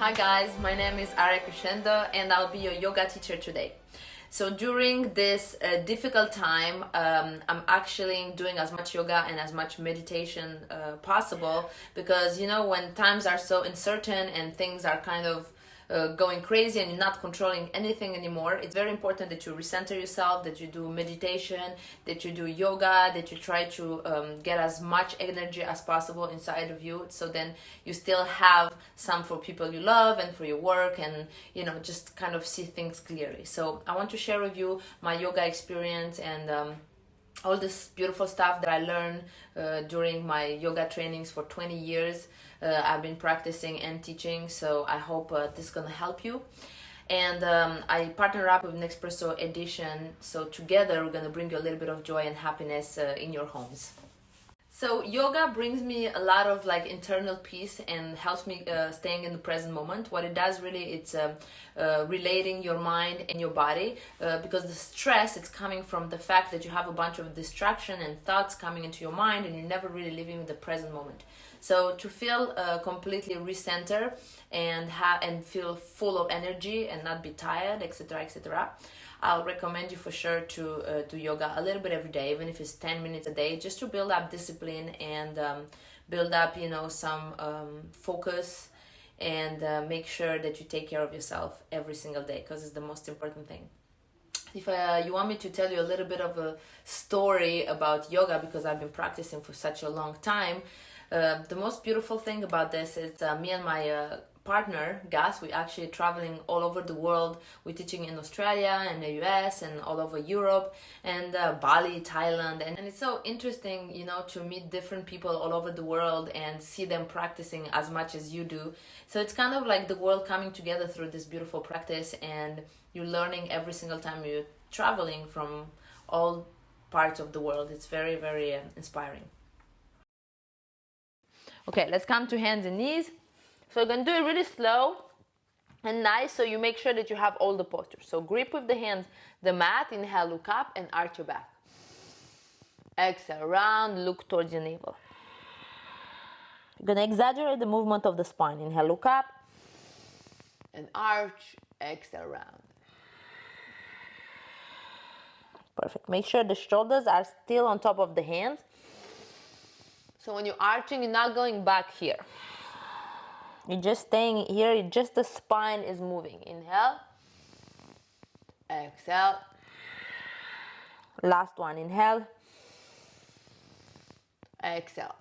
Hi guys, my name is Aria Crescendo and I'll be your yoga teacher today. So during this difficult time, I'm actually doing as much yoga and as much meditation possible, because you know, when times are so uncertain and things are kind of going crazy and you're not controlling anything anymore, it's very important that you recenter yourself, that you do meditation, that you do yoga, that you try to get as much energy as possible inside of you, so then you still have some for people you love and for your work, and you know, just kind of see things clearly. So I want to share with you my yoga experience and all this beautiful stuff that I learned during my yoga trainings for 20 years. I've been practicing and teaching, so I hope this is gonna help you. And I partner up with Nespresso Edition, so together we're gonna bring you a little bit of joy and happiness in your homes. So yoga brings me a lot of like internal peace and helps me staying in the present moment. What it does really, it's relating your mind and your body, because the stress, it's coming from the fact that you have a bunch of distraction and thoughts coming into your mind and you're never really living in the present moment. So to feel completely recenter and feel full of energy and not be tired, etc., etc., I'll recommend you for sure to do yoga a little bit every day, even if it's 10 minutes a day, just to build up discipline and build up, you know, some focus, and make sure that you take care of yourself every single day, because it's the most important thing. If you want me to tell you a little bit of a story about yoga, because I've been practicing for such a long time, the most beautiful thing about this is me and my partner Gus, we're actually traveling all over the world. We're teaching in Australia and the US and all over Europe and Bali, Thailand, and it's so interesting, you know, to meet different people all over the world and see them practicing as much as you do. So it's kind of like the world coming together through this beautiful practice, and you're learning every single time you're traveling from all parts of the world. It's very, very inspiring. Okay, let's come to hands and knees. So you're going to do it really slow and nice, so you make sure that you have all the postures. So grip with the hands the mat, inhale, look up and arch your back. Exhale, round, look towards your navel. You're going to exaggerate the movement of the spine. Inhale, look up and arch, exhale, round. Perfect. Make sure the shoulders are still on top of the hands. So when you're arching, you're not going back here. You're just staying here, just the spine is moving. Inhale, exhale. Last one, inhale, exhale.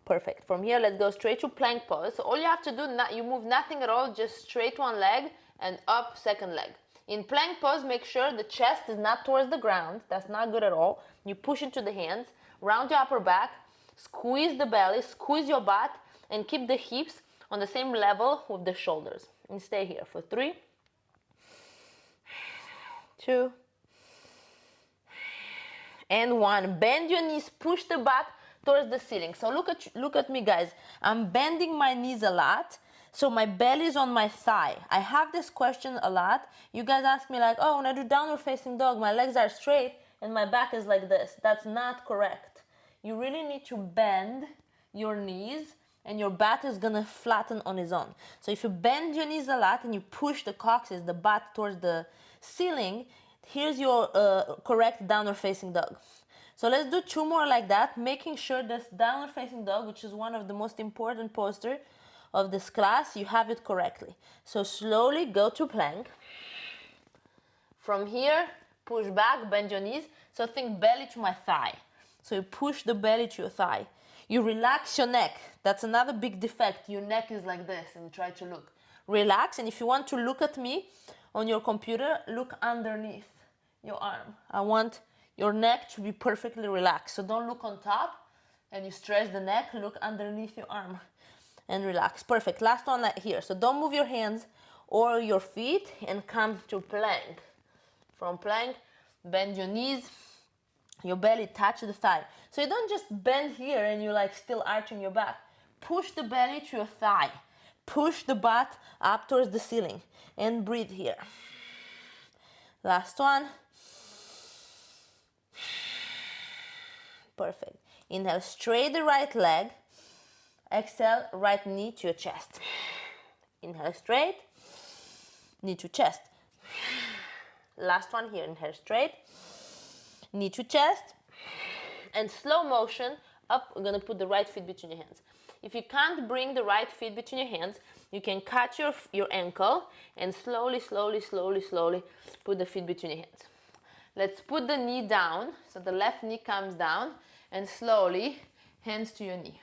Perfect. From here, let's go straight to plank pose. So all you have to do, you move nothing at all, just straight one leg and up second leg. In plank pose, make sure the chest is not towards the ground. That's not good at all. You push into the hands, round your upper back, squeeze the belly, squeeze your butt, and keep the hips on the same level with the shoulders. And stay here for 3, 2, and 1. Bend your knees, push the butt towards the ceiling. So look at me, guys. I'm bending my knees a lot, so my belly is on my thigh. I have this question a lot. You guys ask me like, oh, when I do downward facing dog, my legs are straight and my back is like this. That's not correct. You really need to bend your knees, and your butt is gonna flatten on its own. So if you bend your knees a lot and you push the coccyx, the butt towards the ceiling, here's your correct downward facing dog. So let's do 2 more like that, making sure this downward facing dog, which is one of the most important postures of this class, you have it correctly. So slowly go to plank. From here, push back, bend your knees. So think belly to my thigh. So you push the belly to your thigh. You relax your neck. That's another big defect. Your neck is like this, and try to look. Relax, and if you want to look at me on your computer, look underneath your arm. I want your neck to be perfectly relaxed. So don't look on top and you stress the neck. Look underneath your arm and relax. Perfect. Last one like here. So don't move your hands or your feet and come to plank. From plank, bend your knees. Your belly touch the thigh. So you don't just bend here and you're like still arching your back. Push the belly to your thigh. Push the butt up towards the ceiling and breathe here. Last one. Perfect. Inhale, straight the right leg. Exhale, right knee to your chest. Inhale straight, knee to chest. Last one here, inhale straight, knee to chest, and slow motion up. We're gonna put the right feet between your hands. If you can't bring the right feet between your hands, you can catch your ankle and slowly put the feet between your hands. Let's put the knee down, so the left knee comes down, and slowly, hands to your knee.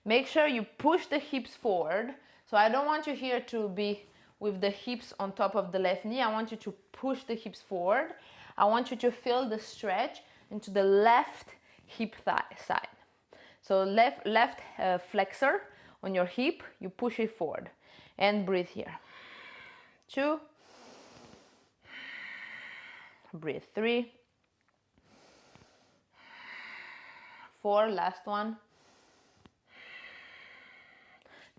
Make sure you push the hips forward. So I don't want you here to be with the hips on top of the left knee. I want you to push the hips forward. I want you to feel the stretch into the left hip side. So left flexor on your hip, you push it forward. And breathe here. 2. Breathe 3. 4, last one.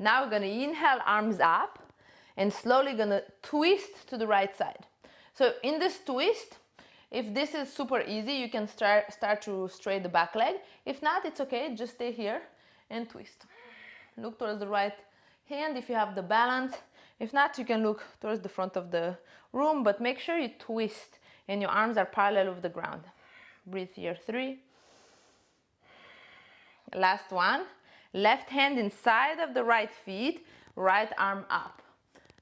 Now we're gonna inhale, arms up, and slowly gonna twist to the right side. So in this twist, if this is super easy, you can start to straight the back leg. If not, it's okay, just stay here and twist. Look towards the right hand if you have the balance. If not, you can look towards the front of the room, but make sure you twist and your arms are parallel with the ground. Breathe here, 3. Last one. Left hand inside of the right feet, right arm up.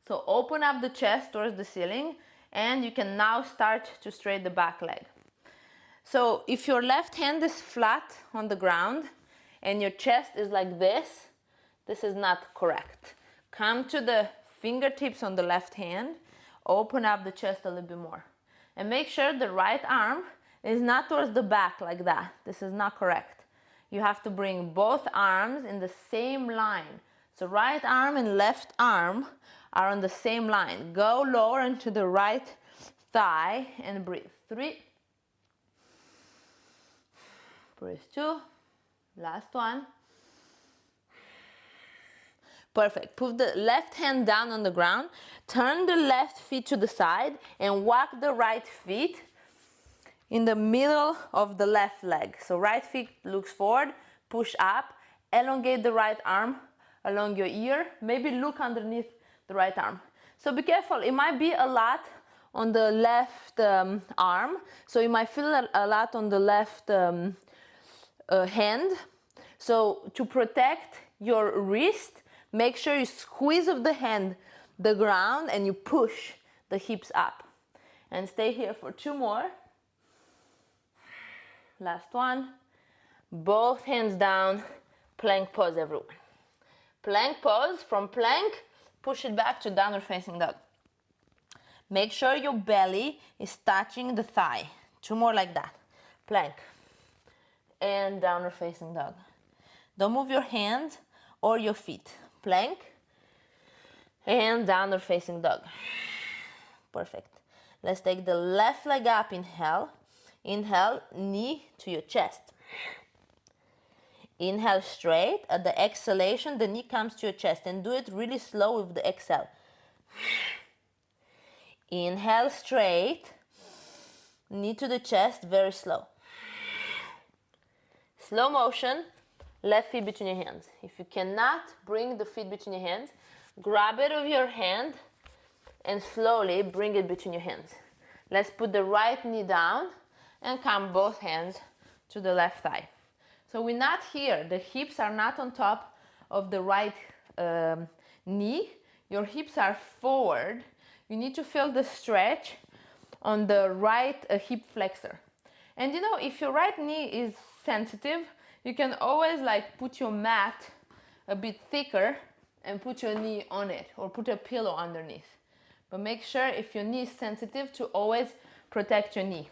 So open up the chest towards the ceiling, and you can now start to straight the back leg. So if your left hand is flat on the ground and your chest is like this is not correct. Come to the fingertips on the left hand, open up the chest a little bit more. And make sure the right arm is not towards the back like that. This is not correct. You have to bring both arms in the same line. So right arm and left arm are on the same line. Go lower into the right thigh and breathe. 3. Breathe 2. Last one. Perfect. Put the left hand down on the ground. Turn the left feet to the side and walk the right feet in the middle of the left leg. So right feet looks forward, push up, elongate the right arm along your ear, maybe look underneath the right arm. So be careful, it might be a lot on the left arm, so you might feel a lot on the left hand. So to protect your wrist, make sure you squeeze of the hand the ground and you push the hips up. And stay here for 2 more. Last one. Both hands down, plank pose, everyone. Plank pose. From plank, push it back to downward facing dog. Make sure your belly is touching the thigh. 2 more like that. Plank and downward facing dog. Don't move your hands or your feet. Plank and downward facing dog. Perfect. Let's take the left leg up. Inhale. Inhale, knee to your chest. Inhale straight. At the exhalation, the knee comes to your chest, and do it really slow with the exhale. Inhale straight, knee to the chest, very slow. Slow motion, left feet between your hands. If you cannot bring the feet between your hands, grab it with your hand and slowly bring it between your hands. Let's put the right knee down and come both hands to the left thigh. So we're not here. The hips are not on top of the right knee. Your hips are forward. You need to feel the stretch on the right hip flexor. And you know, if your right knee is sensitive, you can always like put your mat a bit thicker and put your knee on it, or put a pillow underneath. But make sure if your knee is sensitive to always protect your knee.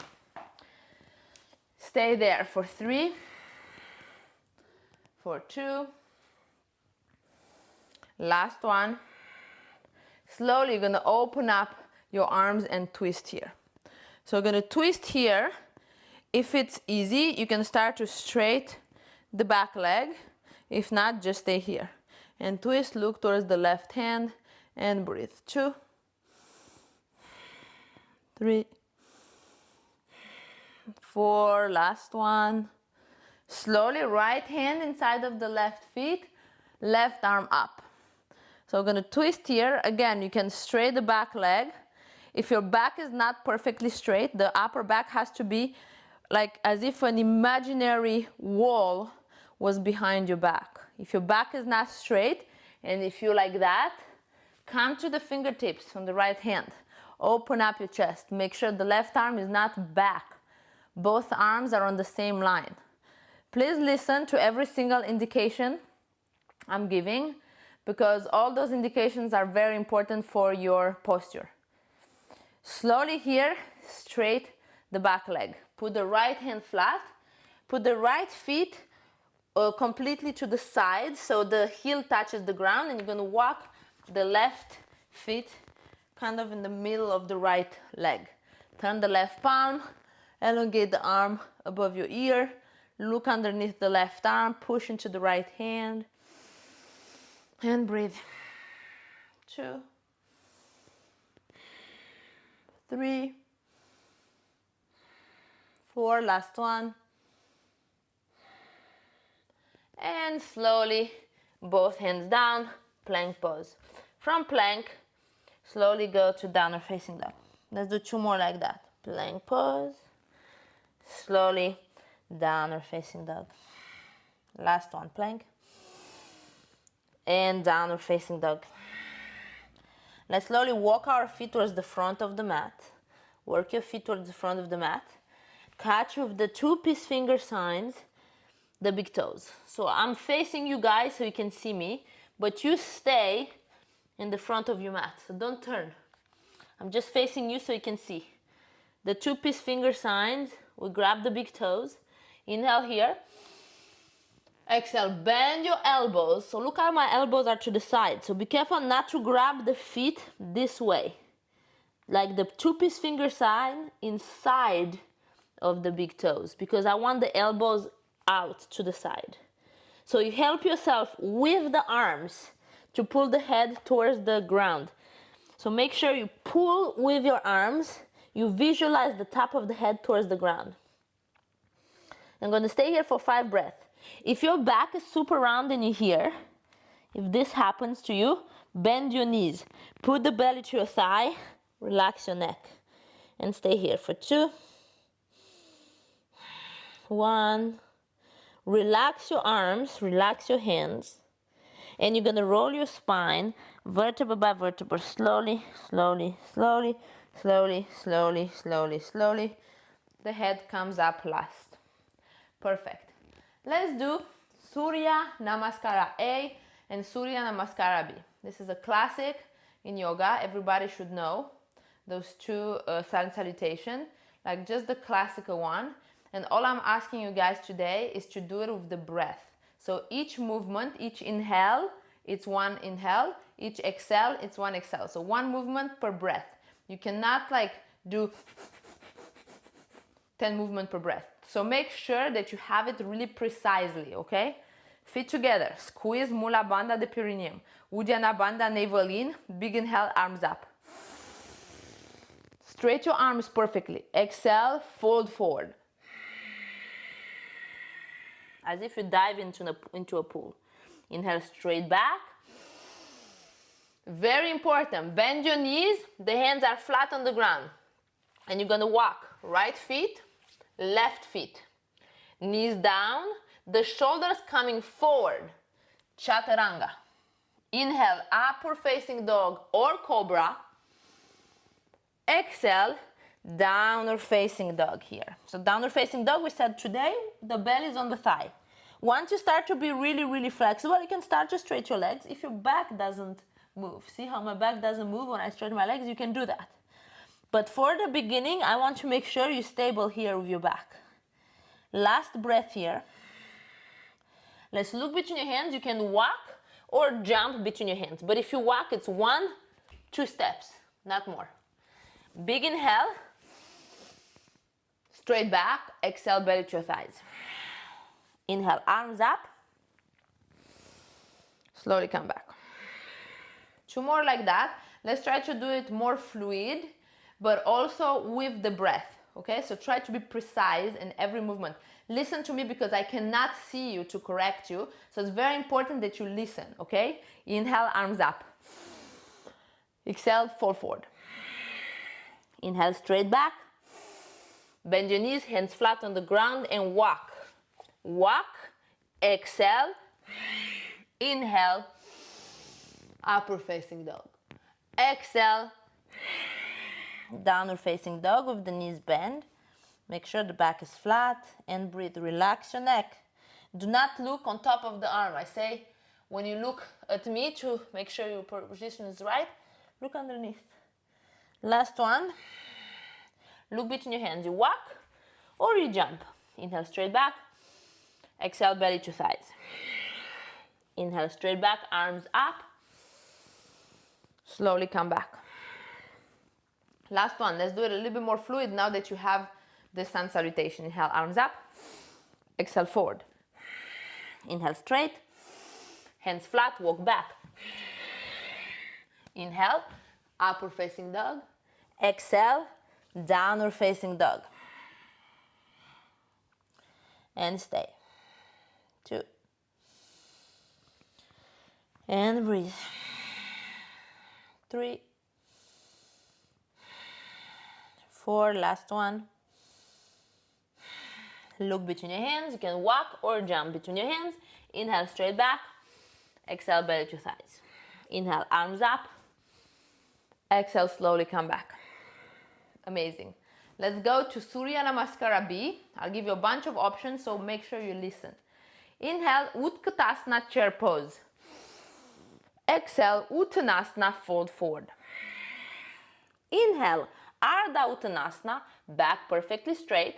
Stay there for 3, for 2, last one. Slowly you're gonna open up your arms and twist here. So we're gonna twist here. If it's easy, you can start to straight the back leg. If not, just stay here. And twist, look towards the left hand and breathe. 2, 3, 4, last one. Slowly, right hand inside of the left feet. left arm up. So we're gonna twist here. Again, you can straight the back leg. If your back is not perfectly straight, the upper back has to be like as if an imaginary wall was behind your back. If your back is not straight, and if you like that, come to the fingertips on the right hand. Open up your chest. Make sure the left arm is not back. Both arms are on the same line. Please listen to every single indication I'm giving, because all those indications are very important for your posture. Slowly here, straight the back leg. Put the right hand flat. Put the right feet completely to the side so the heel touches the ground, and you're going to walk the left feet kind of in the middle of the right leg. Turn the left palm, elongate the arm above your ear, look underneath the left arm, push into the right hand, and breathe. 2, 3, 4, last one. And slowly, both hands down, plank pose. From plank, slowly go to downward facing dog. Let's do 2 more like that. Plank pose, slowly, downward facing dog. Last one, plank. And downward facing dog. Let's slowly walk our feet towards the front of the mat. Work your feet towards the front of the mat. Catch with the 2 peace finger signs the big toes. So I'm facing you guys so you can see me, but you stay in the front of your mat, so don't turn. I'm just facing you so you can see. The 2 peace finger signs, we grab the big toes. Inhale here. Exhale, bend your elbows. So look how my elbows are to the side. So be careful not to grab the feet this way. Like the 2 peace finger sign inside of the big toes, because I want the elbows out to the side. So you help yourself with the arms to pull the head towards the ground. So make sure you pull with your arms. You visualize the top of the head towards the ground. I'm going to stay here for 5 breaths. If your back is super round and you're here, if this happens to you, bend your knees. Put the belly to your thigh. Relax your neck. And stay here for 2, 1. Relax your arms, relax your hands, and you're gonna roll your spine vertebra by vertebra, slowly, slowly, slowly, slowly, slowly, slowly, slowly. The head comes up last. Perfect. Let's do Surya Namaskara A and Surya Namaskara B. This is a classic in yoga. Everybody should know those 2 salutation, like just the classical one. And all I'm asking you guys today is to do it with the breath. So each movement, each inhale, it's 1 inhale. Each exhale, it's 1 exhale. So 1 movement per breath. You cannot like do 10 movements per breath. So make sure that you have it really precisely, okay? Feet together. Squeeze Mula Bandha the perineum. Uddiyana Bandha navel in. Big inhale, arms up. Straight your arms perfectly. Exhale, fold forward. As if you dive into a pool. Inhale straight back. Very important, bend your knees, the hands are flat on the ground. And you're gonna walk right feet, left feet. Knees down, the shoulders coming forward. Chaturanga. Inhale, upward facing dog or cobra. Exhale, downward facing dog here. So downward facing dog, we said today, the belly is on the thigh. Once you start to be really, really flexible, you can start to straight your legs. If your back doesn't move, see how my back doesn't move when I straighten my legs, you can do that. But for the beginning, I want to make sure you're stable here with your back. Last breath here. Let's look between your hands. You can walk or jump between your hands. But if you walk, it's 1, 2 steps, not more. Big inhale. Straight back. Exhale, belly to your thighs. Inhale, arms up. Slowly come back. 2 more like that. Let's try to do it more fluid, but also with the breath, okay? So try to be precise in every movement. listen to me because I cannot see you to correct you. So it's very important that you listen, okay? Inhale, arms up. Exhale, fall forward. Inhale, straight back. Bend your knees, hands flat on the ground, and walk. Walk, exhale, inhale, upward facing dog. Exhale, downward facing dog with the knees bent. Make sure the back is flat and breathe. Relax your neck. Do not look on top of the arm. I say when you look at me to make sure your position is right, look underneath. Last one. Look between your hands. You walk or you jump. Inhale, straight back. Exhale, belly to thighs. Inhale, straight back, arms up. Slowly come back. Last one. Let's do it a little bit more fluid now that you have the sun salutation. Inhale, arms up. Exhale, forward. Inhale, straight. Hands flat, walk back. Inhale, upward facing dog. Exhale, downward facing dog. And stay. 2. And breathe. 3. 4, last one. Look between your hands. You can walk or jump between your hands. Inhale, straight back. Exhale, belly to thighs. Inhale, arms up. Exhale, slowly come back. Amazing. Let's go to Surya Namaskara B. I'll give you a bunch of options, so make sure you listen. Inhale, Utkatasana, chair pose. Exhale, Uttanasana, fold forward. Inhale, Ardha Uttanasana, back perfectly straight.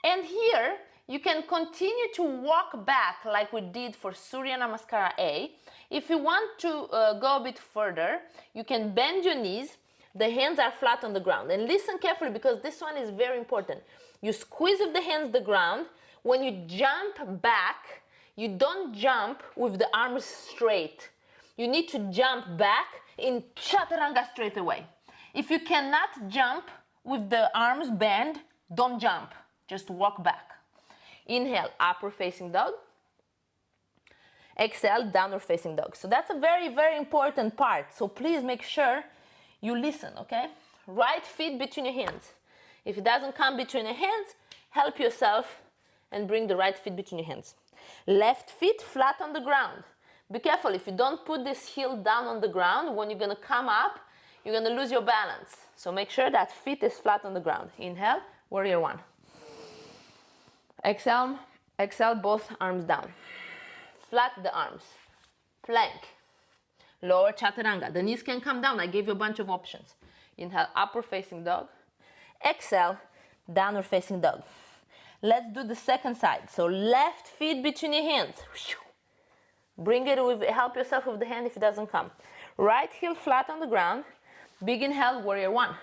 And here, you can continue to walk back like we did for Surya Namaskara A. If you want to go a bit further, you can bend your knees. The hands are flat on the ground. And listen carefully because this one is very important. You squeeze with the hands the ground. When you jump back, you don't jump with the arms straight. You need to jump back in Chaturanga straight away. If you cannot jump with the arms bent, don't jump. Just walk back. Inhale, upward facing dog. Exhale, downward facing dog. So that's a very, very important part. So please make sure you listen, okay? Right feet between your hands. If it doesn't come between your hands, help yourself and bring the right feet between your hands. Left feet flat on the ground. Be careful, if you don't put this heel down on the ground, when you're gonna come up, you're gonna lose your balance. So make sure that feet is flat on the ground. Inhale, warrior one. Exhale, exhale, both arms down. Flat the arms. Plank. Lower chaturanga. The knees can come down. I gave you a bunch of options. Inhale, upward facing dog. Exhale, downward facing dog. Let's do the second side. So left feet between your hands. Bring it with, help yourself with the hand if it doesn't come. Right heel flat on the ground. Big inhale, warrior one.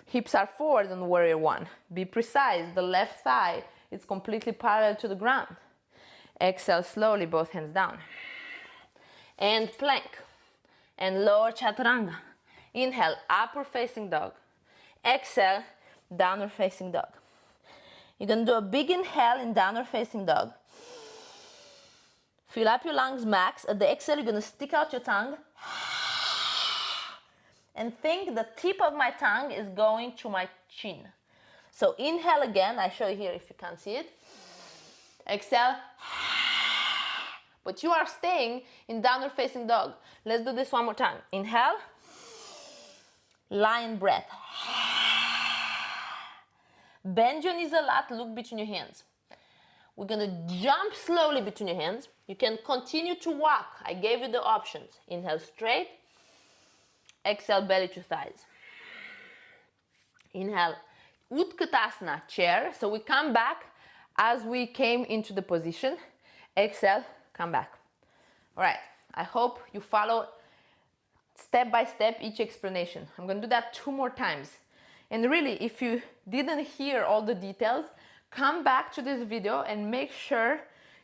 Hips are forward on warrior one. Be precise, the left thigh is completely parallel to the ground. Exhale slowly, both hands down. And plank. And lower chaturanga. Inhale, upward facing dog. Exhale, downward facing dog. You're gonna do a big inhale in downward facing dog. Fill up your lungs max. At the exhale, you're gonna stick out your tongue. And think the tip of my tongue is going to my chin. So inhale again. I show you here if you can't see it. Exhale. But you are staying in downward facing dog. Let's do this one more time. Inhale. Lion breath. Bend your knees a lot. Look between your hands. We're gonna jump slowly between your hands. You can continue to walk. I gave you the options. Inhale straight. Exhale, belly to thighs. Inhale, Utkatasana, chair. So we come back as we came into the position. Exhale, come back. All right, I hope you follow step by step each explanation. I'm gonna do that 2 more times. And really, if you didn't hear all the details, come back to this video and make sure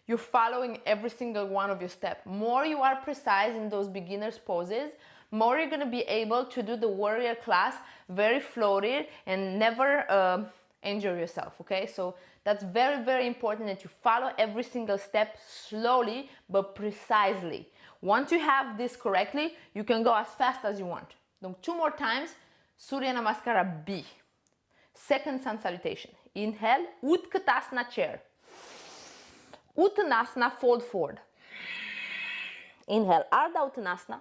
you're following every single one of your steps. More you are precise in those beginners poses, more you're gonna be able to do the warrior class very floated and never injure yourself, okay? So That's very, very important that you follow every single step slowly but precisely. Once you have this correctly, you can go as fast as you want. Donc 2 more times, Surya Namaskara B. Second sun salutation. Inhale, Utkatasana chair. Uttanasana, fold forward. Inhale, Ardha Uttanasana.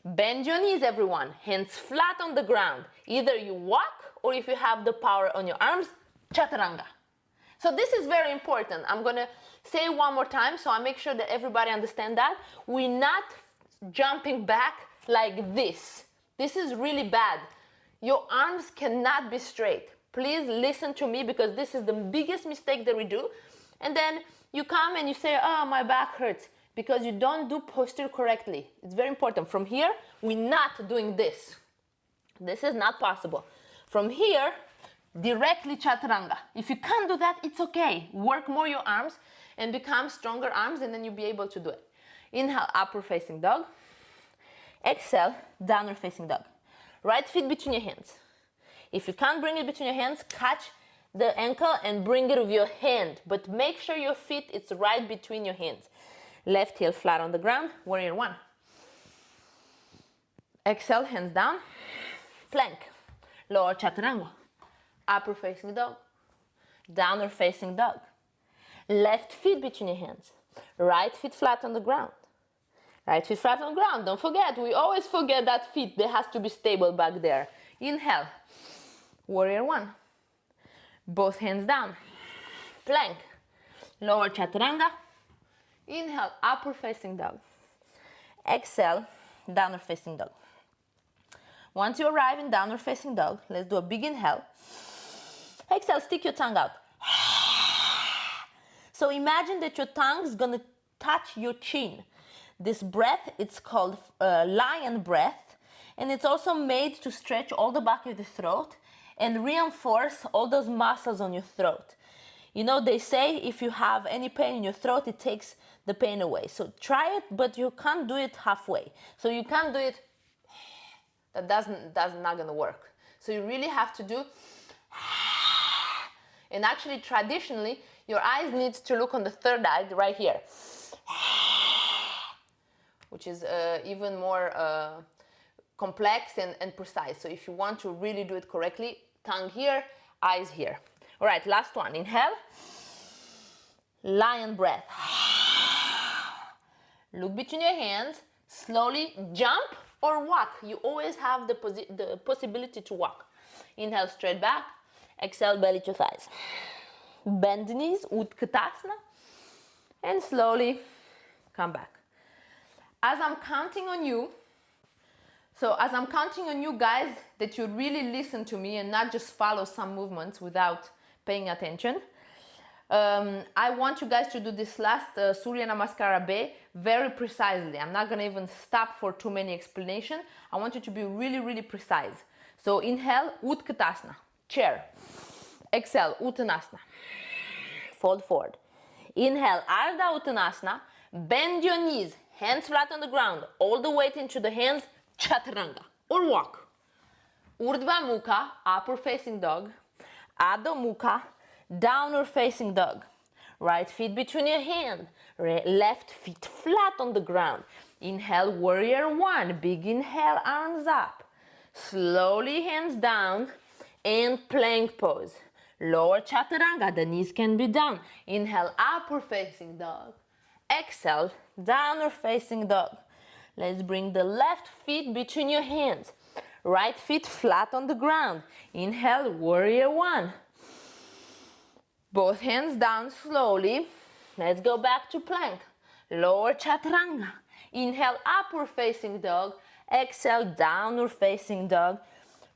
Bend your knees, everyone. Hands flat on the ground. Either you walk or if you have the power on your arms, Chaturanga. So this is very important. I'm going to say it one more time so I make sure that everybody understands that. We're not jumping back like this. This is really bad. Your arms cannot be straight. Please listen to me because this is the biggest mistake that we do. And then you come and you say, oh, my back hurts, because you don't do posture correctly. It's very important. From here, we're not doing this. This is not possible. From here, directly Chaturanga. If you can't do that, it's okay. Work more your arms and become stronger arms, and then you'll be able to do it. Inhale, upward facing dog. Exhale, downward facing dog. Right feet between your hands. If you can't bring it between your hands, catch the ankle and bring it with your hand. But make sure your feet is right between your hands. Left heel flat on the ground, warrior one. Exhale, hands down. Plank. Lower chaturanga. Upward facing dog. Downward facing dog. Left feet between your hands. Right feet flat on the ground. Right foot flat on the ground. Don't forget, we always forget that feet. They has to be stable back there. Inhale. Warrior one. Both hands down. Plank. Lower chaturanga. Inhale, upward facing dog. Exhale, downward facing dog. Once you arrive in downward facing dog, let's do a big inhale. Exhale, stick your tongue out. So imagine that your tongue is gonna touch your chin. This breath, it's called lion breath, and it's also made to stretch all the back of the throat and reinforce all those muscles on your throat. You know, they say if you have any pain in your throat, it takes the pain away. So try it, but you can't do it halfway. So you can't do it, that's not gonna work. So you really have to do, and actually traditionally, your eyes need to look on the third eye right here, which is even more complex and precise. So if you want to really do it correctly, tongue here, eyes here. All right, last one. Inhale. Lion breath. Look between your hands. Slowly jump or walk. You always have the possibility to walk. Inhale, straight back. Exhale, belly to thighs. Bend the knees, Utkatasana. And slowly come back. As I'm counting on you, guys, that you really listen to me and not just follow some movements without paying attention. I want you guys to do this last Surya Namaskara Be very precisely. I'm not gonna even stop for too many explanations. I want you to be really, really precise. So inhale, Utkatasana, chair. Exhale, Uttanasana, fold forward. Inhale, Ardha Uttanasana, bend your knees, hands flat on the ground, all the weight into the hands, Chaturanga, or walk. Urdhva Mukha, upward facing dog. Adho Mukha, downward facing dog. Right feet between your hands, left feet flat on the ground. Inhale, warrior one, big inhale, arms up. Slowly hands down and plank pose. Lower chaturanga, the knees can be down. Inhale, upward facing dog. Exhale, downward facing dog. Let's bring the left feet between your hands. Right feet flat on the ground. Inhale, warrior one. Both hands down slowly. Let's go back to plank. Lower chaturanga. Inhale, upward facing dog. Exhale, downward facing dog.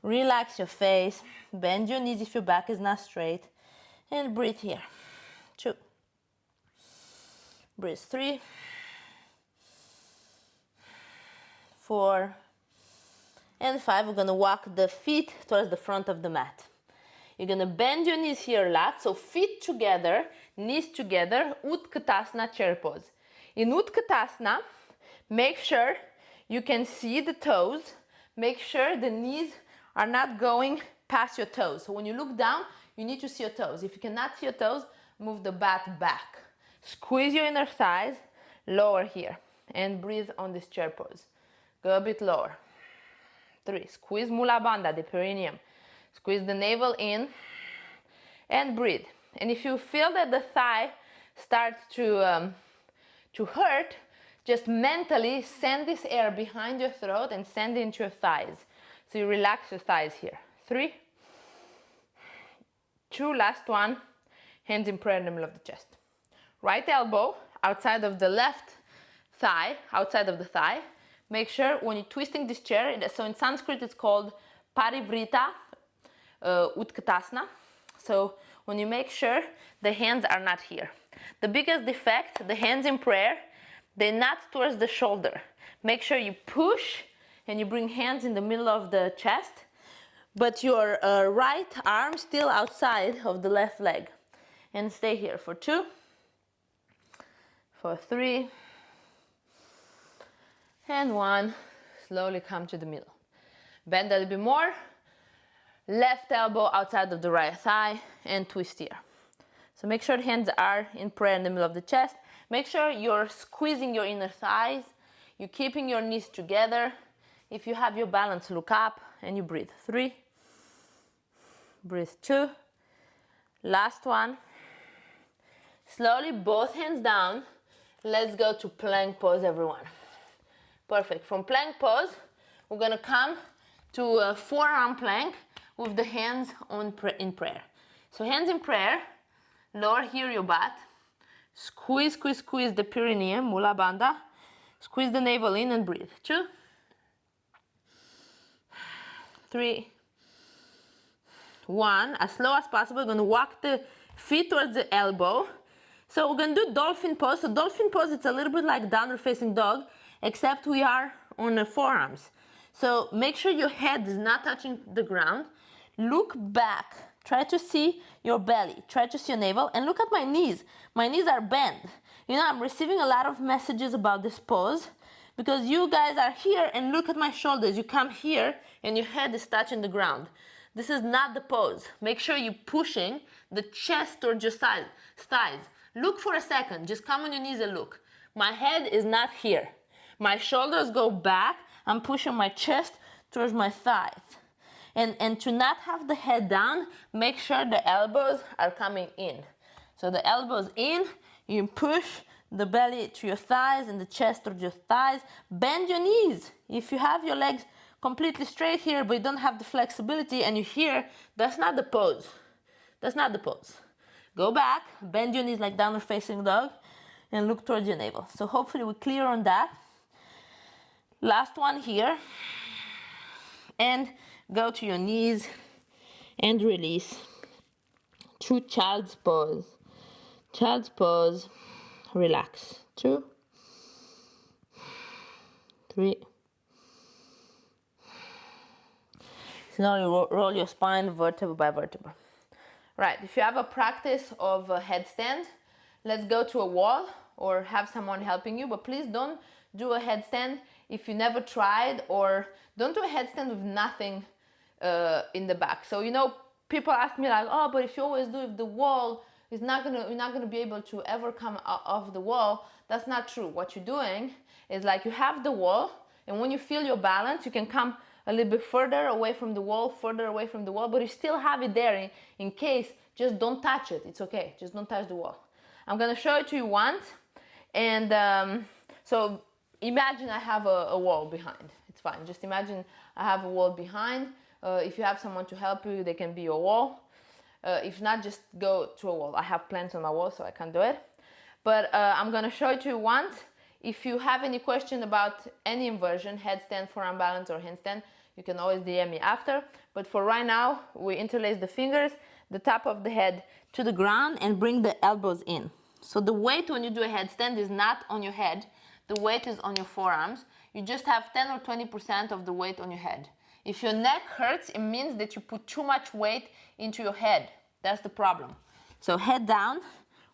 Relax your face. Bend your knees if your back is not straight. And breathe here. 2. Breathe 3. 4. And 5. We're going to walk the feet towards the front of the mat. You're going to bend your knees here a lot. So feet together, knees together, Utkatasana chair pose. In Utkatasana, make sure you can see the toes. Make sure the knees are not going past your toes. So when you look down, you need to see your toes. If you cannot see your toes, move the bat back. Squeeze your inner thighs, lower here, and breathe on this chair pose. Go a bit lower. 3, squeeze mula bandha, the perineum. Squeeze the navel in, and breathe. And if you feel that the thigh starts to hurt, just mentally send this air behind your throat and send it into your thighs. So you relax your thighs here. 3, 2, last one, hands in prayer in the middle of the chest. Right elbow outside of the left thigh, outside of the thigh. Make sure when you're twisting this chair, so in Sanskrit it's called parivrita utkatasana. So when you make sure the hands are not here. The biggest defect, the hands in prayer, they're not towards the shoulder. Make sure you push and you bring hands in the middle of the chest, but your right arm still outside of the left leg. And stay here for 2, for 3, and 1. Slowly come to the middle. Bend a little bit more. Left elbow outside of the right thigh and twist here. So make sure hands are in prayer in the middle of the chest. Make sure you're squeezing your inner thighs. You're keeping your knees together. If you have your balance, look up and you breathe. 3. Breathe 2. Last one. Slowly, both hands down. Let's go to plank pose, everyone. Perfect. From plank pose, we're gonna come to a forearm plank with the hands in prayer. So hands in prayer, lower here your butt. Squeeze, squeeze, squeeze the perineum, mula bandha. Squeeze the navel in and breathe. 2, 3, 1. As slow as possible, we're gonna walk the feet towards the elbow. So we're gonna do dolphin pose. So dolphin pose, it's a little bit like downward facing dog, except we are on the forearms. So make sure your head is not touching the ground. Look back. Try to see your belly. Try to see your navel. And look at my knees. My knees are bent. You know, I'm receiving a lot of messages about this pose because you guys are here and look at my shoulders. You come here and your head is touching the ground. This is not the pose. Make sure you're pushing the chest towards your thighs. Look for a second. Just come on your knees and look. My head is not here. My shoulders go back. I'm pushing my chest towards my thighs. And to not have the head down, make sure the elbows are coming in. So the elbows in, you push the belly to your thighs and the chest towards your thighs. Bend your knees. If you have your legs completely straight here, but you don't have the flexibility and you're here, that's not the pose. That's not the pose. Go back, bend your knees like downward facing dog, and look towards your navel. So hopefully we're clear on that. Last one here. And go to your knees and release to child's pose. Child's pose. Relax. 2, 3. Slowly roll your spine vertebra by vertebra. Right, if you have a practice of a headstand, let's go to a wall or have someone helping you, but please don't do a headstand if you never tried, or don't do a headstand with nothing in the back. So, you know, people ask me like, oh, but if you always do it, the wall is you're not gonna be able to ever come off the wall. That's not true. What you're doing is like you have the wall, and when you feel your balance, you can come a little bit further away from the wall, but you still have it there in case. Just don't touch it. It's okay. Just don't touch the wall. I'm gonna show it to you once, and so imagine I have a wall behind. It's fine. Just imagine I have a wall behind. If you have someone to help you, they can be your wall. If not, just go to a wall. I have plants on my wall, so I can't do it. But I'm gonna show it to you once. If you have any question about any inversion, headstand, forearm balance, or handstand, you can always DM me after. But for right now, we interlace the fingers, the top of the head to the ground, and bring the elbows in. So the weight when you do a headstand is not on your head. The weight is on your forearms. You just have 10 or 20% of the weight on your head. If your neck hurts, it means that you put too much weight into your head. That's the problem. So head down,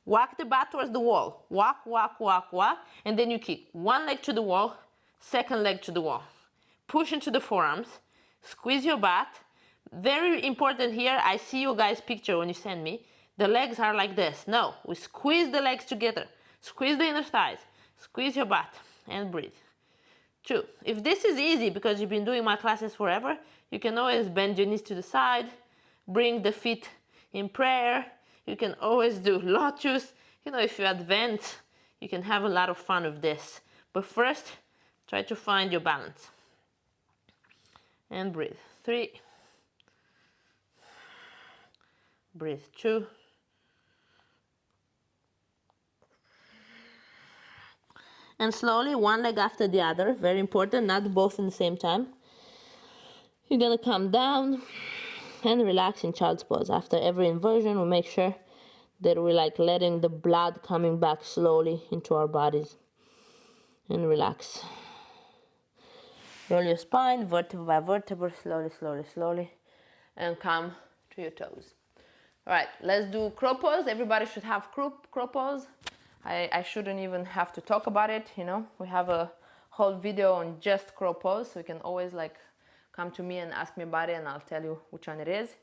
walk the butt towards the wall. Walk, walk, walk, walk, and then you kick. One leg to the wall, second leg to the wall. Push into the forearms, squeeze your butt, Very important here, I see you guys picture when you send me, the legs are like this. No, we squeeze the legs together. Squeeze the inner thighs. Squeeze your butt and breathe. 2. If this is easy because you've been doing my classes forever, you can always bend your knees to the side, bring the feet in prayer. You can always do lotus. You know, if you advance, you can have a lot of fun with this. But first, try to find your balance. And breathe. 3. Breathe. 2. And slowly, one leg after the other. Very important, not both in the same time. You're gonna come down and relax in child's pose. After every inversion, we make sure that we're like letting the blood coming back slowly into our bodies. And relax. Roll your spine, vertebra by vertebra, slowly, slowly, slowly. And come to your toes. All right, let's do crow pose. Everybody should have crow pose. I shouldn't even have to talk about it, you know. We have a whole video on just crow pose, so you can always like come to me and ask me about it and I'll tell you which one it is.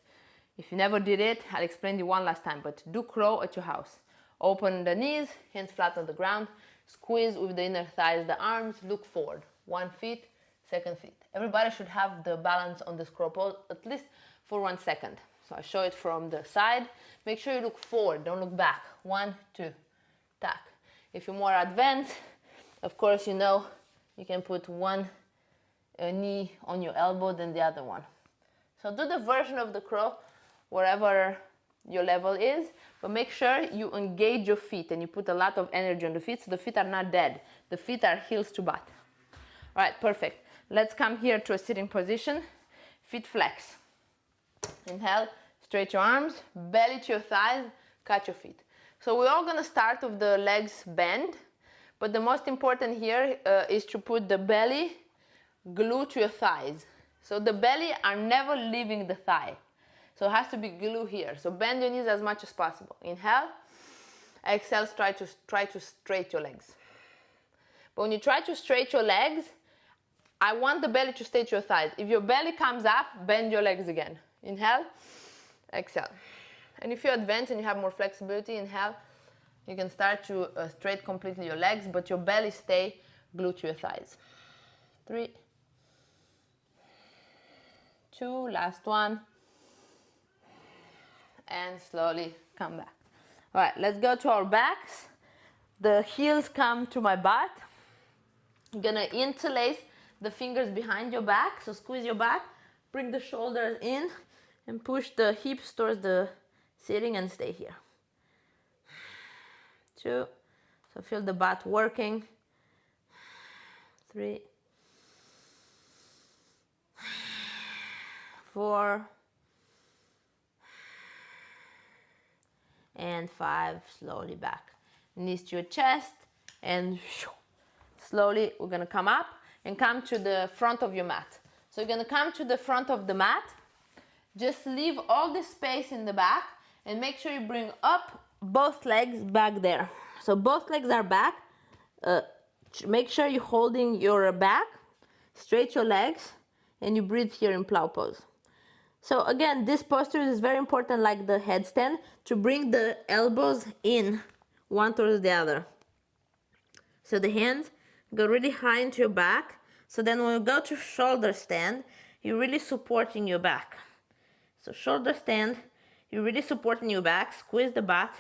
If you never did it, I'll explain you one last time, but do crow at your house. Open the knees, hands flat on the ground, squeeze with the inner thighs, the arms, look forward. 1 foot, 2 feet. Everybody should have the balance on this crow pose at least for 1 second. So I show it from the side. Make sure you look forward, don't look back. 1, 2, tack. If you're more advanced, of course, you know, you can put one knee on your elbow than the other one. So do the version of the crow wherever your level is, but make sure you engage your feet and you put a lot of energy on the feet so the feet are not dead. The feet are heels to butt. All right, perfect. Let's come here to a sitting position. Feet flex. Inhale, straight your arms, belly to your thighs, cut your feet. So we're all gonna start with the legs bend, but the most important here is to put the belly glued to your thighs. So the belly are never leaving the thigh. So it has to be glued here. So bend your knees as much as possible. Inhale, exhale, try to straight your legs. But when you try to straight your legs, I want the belly to stay to your thighs. If your belly comes up, bend your legs again. Inhale, exhale. And if you advance and you have more flexibility, inhale, you can start to straight completely your legs, but your belly stay glued to your thighs. 3, 2, last one. And slowly come back. All right, let's go to our backs. The heels come to my butt. I'm gonna interlace the fingers behind your back, so squeeze your back, bring the shoulders in, and push the hips towards the sitting and stay here. 2, so feel the butt working. 3, 4, and 5, slowly back. Knees to your chest, and slowly we're gonna come up and come to the front of your mat. So you're gonna come to the front of the mat, just leave all the space in the back and make sure you bring up both legs back there. So both legs are back. Make sure you're holding your back, straight your legs, and you breathe here in plow pose. So again, this posture is very important, like the headstand, to bring the elbows in one towards the other. So the hands go really high into your back. So then when you go to shoulder stand, you're really supporting your back. So shoulder stand, you're really supporting your back. Squeeze the butt.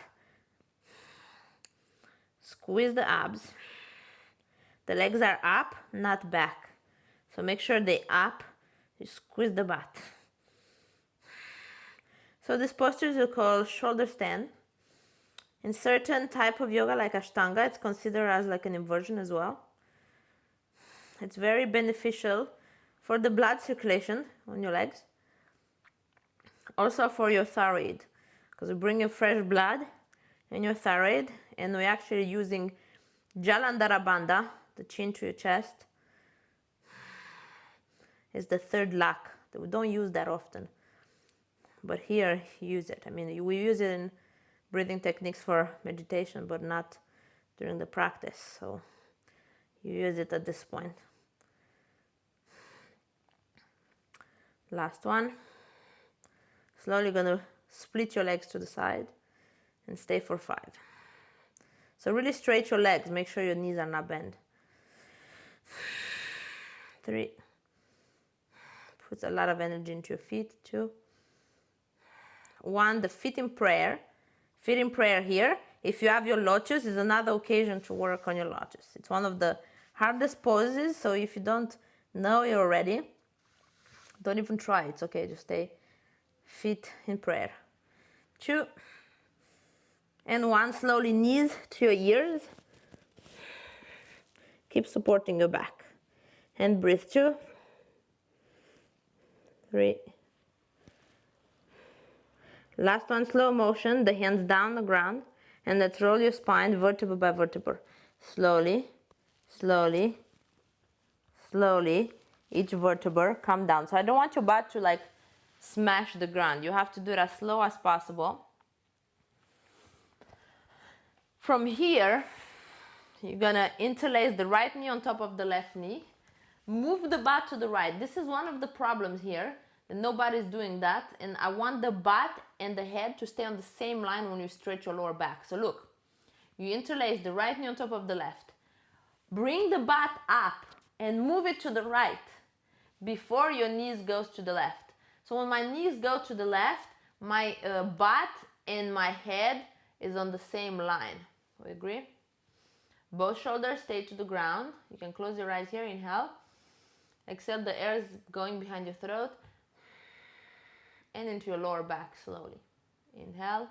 Squeeze the abs. The legs are up, not back. So make sure they up. You squeeze the butt. So this posture is called shoulder stand. In certain type of yoga like Ashtanga, it's considered as like an inversion as well. It's very beneficial for the blood circulation on your legs. Also for your thyroid, because we bring in fresh blood in your thyroid, and we're actually using Jalandhara Bandha, the chin to your chest. It's the third lock. We don't use that often, but here you use it. I mean, we use it in breathing techniques for meditation, but not during the practice. So you use it at this point. Last one. Slowly gonna split your legs to the side and stay for 5. So really straight your legs, make sure your knees are not bent. 3. Puts a lot of energy into your feet. 2. 1. The feet in prayer. Feet in prayer here. If you have your lotus, is another occasion to work on your lotus. It's one of the hardest poses, so if you don't know it already, don't even try. It's okay, just stay feet in prayer. 2. And 1. Slowly knees to your ears. Keep supporting your back. And breathe. 2. 3. Last one, slow motion, the hands down the ground, and let's roll your spine vertebra by vertebra. Slowly, slowly, slowly, each vertebra come down. So I don't want your butt to like smash the ground. You have to do it as slow as possible. From here, you're gonna interlace the right knee on top of the left knee. Move the butt to the right. This is one of the problems here, that nobody's doing that, and I want the butt and the head to stay on the same line when you stretch your lower back. So look, you interlace the right knee on top of the left. Bring the butt up and move it to the right before your knees goes to the left. So when my knees go to the left, my butt and my head is on the same line. We agree? Both shoulders stay to the ground. You can close your eyes here, inhale. Exhale, the air is going behind your throat and into your lower back slowly. Inhale.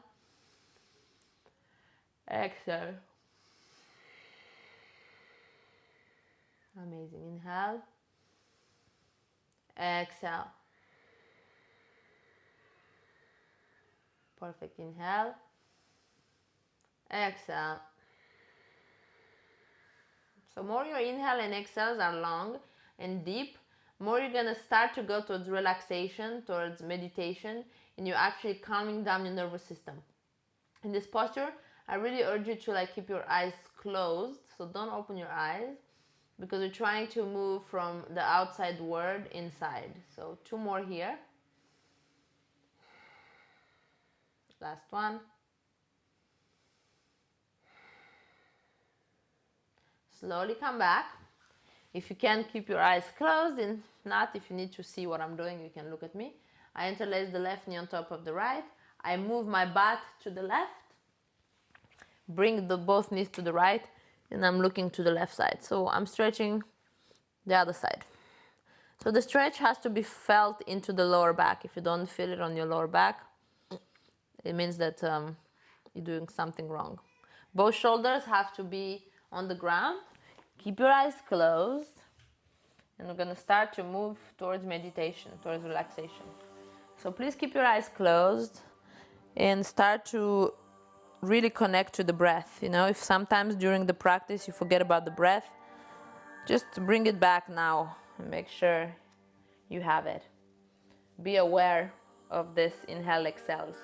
Exhale. Amazing. Inhale. Exhale. Perfect. Inhale. Exhale. So more your inhale and exhales are long and deep, more you're gonna start to go towards relaxation, towards meditation, and you're actually calming down your nervous system. In this posture, I really urge you to like keep your eyes closed, so don't open your eyes, because we're trying to move from the outside world inside. So 2 more here. Last one. Slowly come back. If you can, keep your eyes closed. If not, if you need to see what I'm doing, you can look at me. I interlace the left knee on top of the right. I move my butt to the left. Bring both knees to the right, and I'm looking to the left side. So I'm stretching the other side. So the stretch has to be felt into the lower back. If you don't feel it on your lower back, it means that you're doing something wrong. Both shoulders have to be on the ground. Keep your eyes closed, and we're gonna start to move towards meditation, towards relaxation. So please keep your eyes closed and start to really connect to the breath. You know, if sometimes during the practice you forget about the breath, just bring it back now and make sure you have it. Be aware of this inhale, exhales.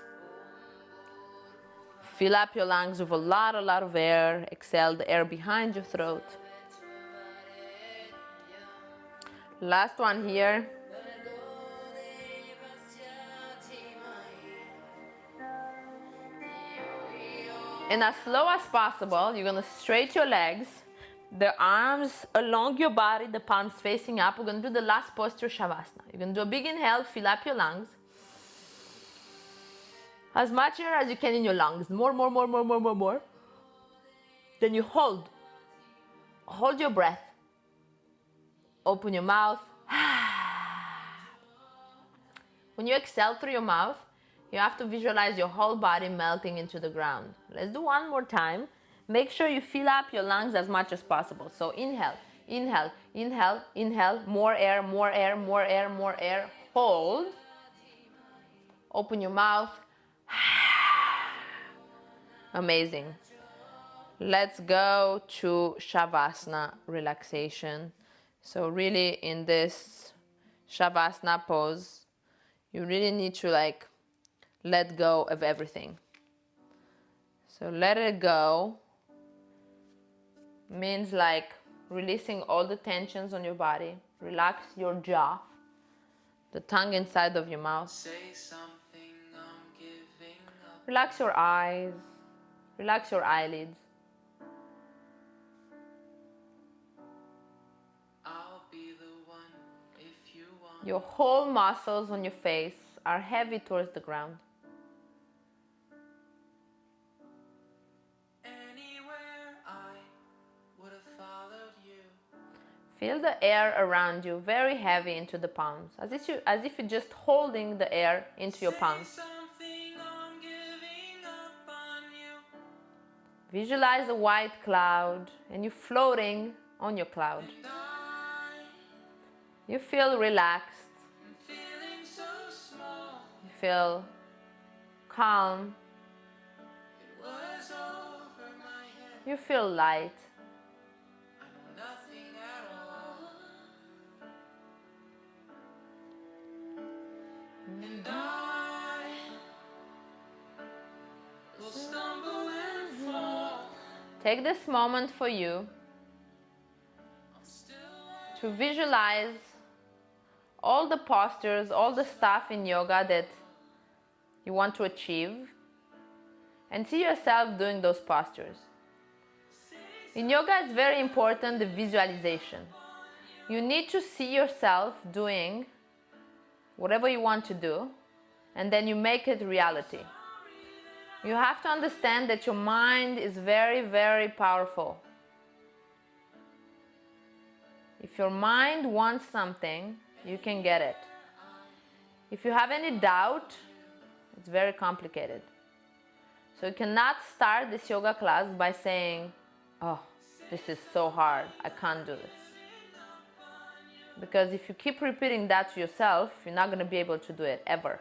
Fill up your lungs with a lot of air. Exhale the air behind your throat. Last one here. And as slow as possible, you're gonna straighten your legs, the arms along your body, the palms facing up. We're gonna do the last posture, Shavasana. You're gonna do a big inhale, fill up your lungs. As much air as you can in your lungs. More. Then you hold your breath. Open your mouth. When you exhale through your mouth, you have to visualize your whole body melting into the ground. Let's do one more time. Make sure you fill up your lungs as much as possible. So inhale, inhale, inhale, inhale. More air, more air, more air, more air. Hold. Open your mouth. Amazing. Let's go to Shavasana, relaxation. So really in this Shavasana pose, you really need to like let go of everything. So let it go means like releasing all the tensions on your body. Relax your jaw, the tongue inside of your mouth. Say something Relax your eyes, relax your eyelids. I'll be the one if you want. Your whole muscles on your face are heavy towards the ground. Anywhere I would have followed you. Feel the air around you very heavy into the palms, as if you're just holding the air into your palms. Something I'm giving up on you. Visualize a white cloud and you're floating on your cloud. And I'm You feel relaxed, feeling so small. you feel calm, It was over my head. you feel light. I know nothing at all. And I will stumble and fall. Take this moment for you Still to visualize all the postures, all the stuff in yoga that you want to achieve, and see yourself doing those postures. In yoga, it's very important the visualization. You need to see yourself doing whatever you want to do, and then you make it reality. You have to understand that your mind is very, very powerful. If your mind wants something, you can get it. If you have any doubt, it's very complicated. So you cannot start this yoga class by saying, oh, this is so hard, I can't do this. Because if you keep repeating that to yourself, you're not going to be able to do it ever.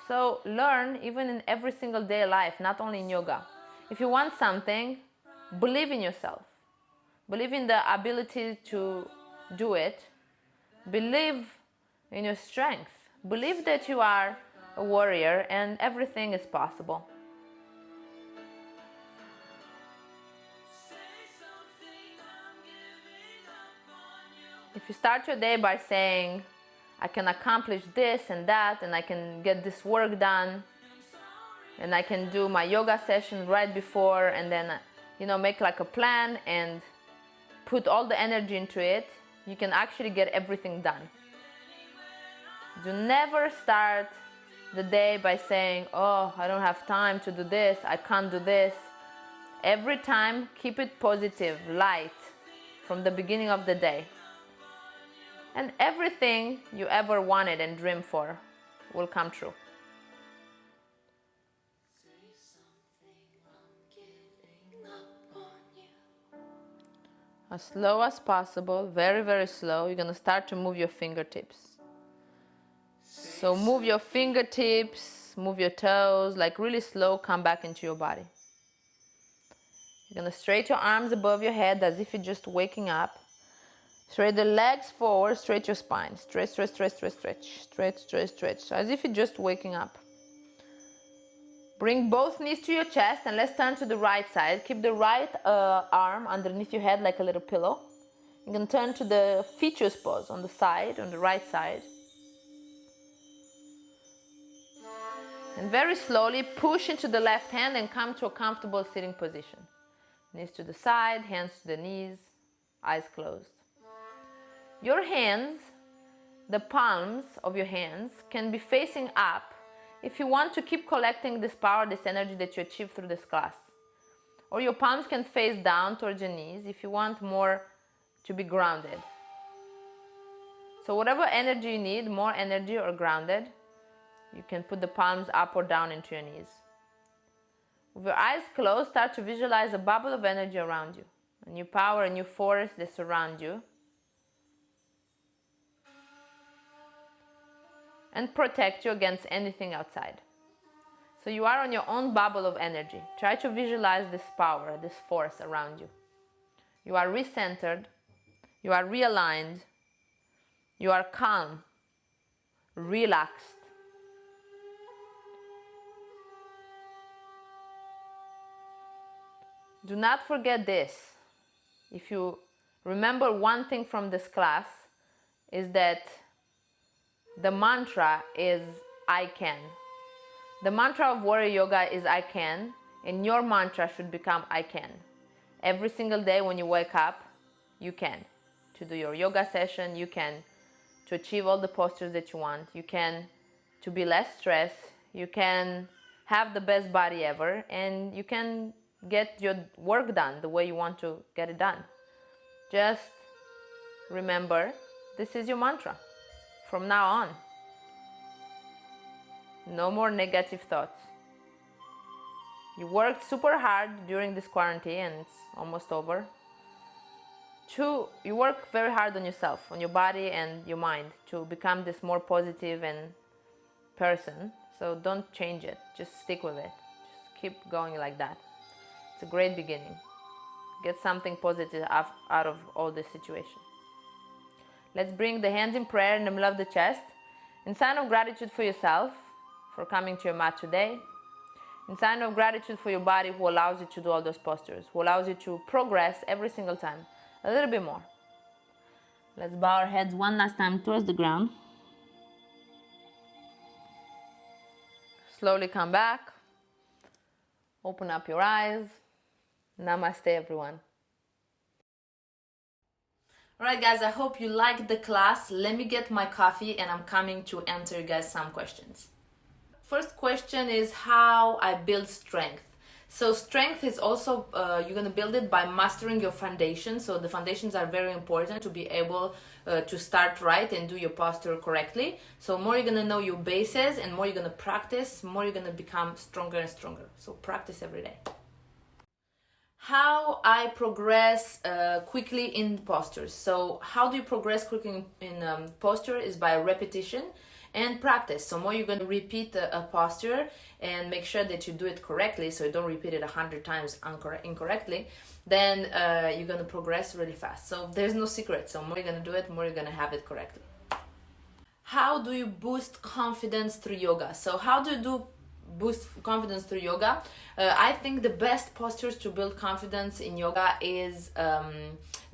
So learn even in every single day life, not only in yoga. If you want something, believe in yourself. Believe in the ability to do it. Believe in your strength. Believe that you are a warrior and everything is possible. If you start your day by saying, I can accomplish this and that, and I can get this work done, and I can do my yoga session right before, and then, make like a plan and put all the energy into it, you can actually get everything done. Do never start the day by saying, oh, I don't have time to do this, I can't do this. Every time, keep it positive, light, from the beginning of the day. And everything you ever wanted and dreamed for will come true. As slow as possible, very, very slow, you're going to start to move your fingertips. So move your fingertips, move your toes, like really slow, come back into your body. You're going to straighten your arms above your head as if you're just waking up. Straight the legs forward, straight your spine. Stretch, stretch, stretch, stretch, stretch. Stretch, stretch, stretch. So as if you're just waking up. Bring both knees to your chest and let's turn to the right side. Keep the right arm underneath your head like a little pillow. You can turn to the features pose on the side, on the right side. And very slowly push into the left hand and come to a comfortable sitting position. Knees to the side, hands to the knees, eyes closed. Your hands, the palms of your hands, can be facing up if you want to keep collecting this power, this energy that you achieved through this class. Or your palms can face down towards your knees if you want more to be grounded. So whatever energy you need, more energy or grounded, you can put the palms up or down into your knees. With your eyes closed, start to visualize a bubble of energy around you. A new power, a new force that surround you. And protect you against anything outside. So you are on your own bubble of energy. Try to visualize this power, this force around you. You are recentered, you are realigned, you are calm, relaxed. Do not forget this. If you remember one thing from this class, is that the mantra is I can. The mantra of warrior yoga is I can, and your mantra should become I can. Every single day when you wake up, you can. To do your yoga session, you can. To achieve all the postures that you want, you can. To be less stressed, you can have the best body ever, and you can get your work done the way you want to get it done. Just remember, this is your mantra from now on. No more negative thoughts. You worked super hard during this quarantine and it's almost over. Two, you work very hard on yourself, on your body and your mind to become this more positive and person. So don't change it, just stick with it. Just keep going like that. It's a great beginning. Get something positive out of all this situation. Let's bring the hands in prayer in the middle of the chest. In sign of gratitude for yourself, for coming to your mat today. In sign of gratitude for your body who allows you to do all those postures, who allows you to progress every single time, a little bit more. Let's bow our heads one last time towards the ground. Slowly come back. Open up your eyes. Namaste, everyone. Alright guys, I hope you liked the class. Let me get my coffee and I'm coming to answer you guys some questions. First question is how I build strength. So strength is also, you're going to build it by mastering your foundation. So the foundations are very important to be able to start right and do your posture correctly. So more you're going to know your bases and more you're going to practice, more you're going to become stronger and stronger. So practice every day. How I progress quickly in postures. So how do you progress quickly in posture is by repetition and practice. So more you're going to repeat a posture and make sure that you do it correctly, so you don't repeat it 100 times incorrectly, then you're going to progress really fast. So there's no secret. So more you're going to do it, more you're going to have it correctly. How do you boost confidence through yoga? So how do you boost confidence through yoga? I think the best postures to build confidence in yoga is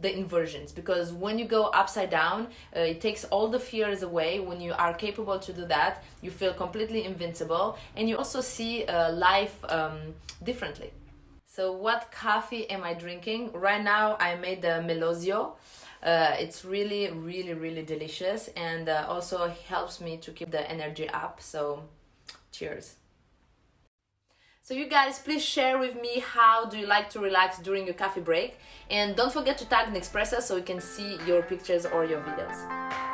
the inversions, because when you go upside down, it takes all the fears away. When you are capable to do that, you feel completely invincible and you also see life differently. So what coffee am I drinking? Right now I made the Melosio. It's really, really, really delicious and also helps me to keep the energy up. So cheers. So you guys, please share with me how do you like to relax during your coffee break, and don't forget to tag Nespresso so we can see your pictures or your videos.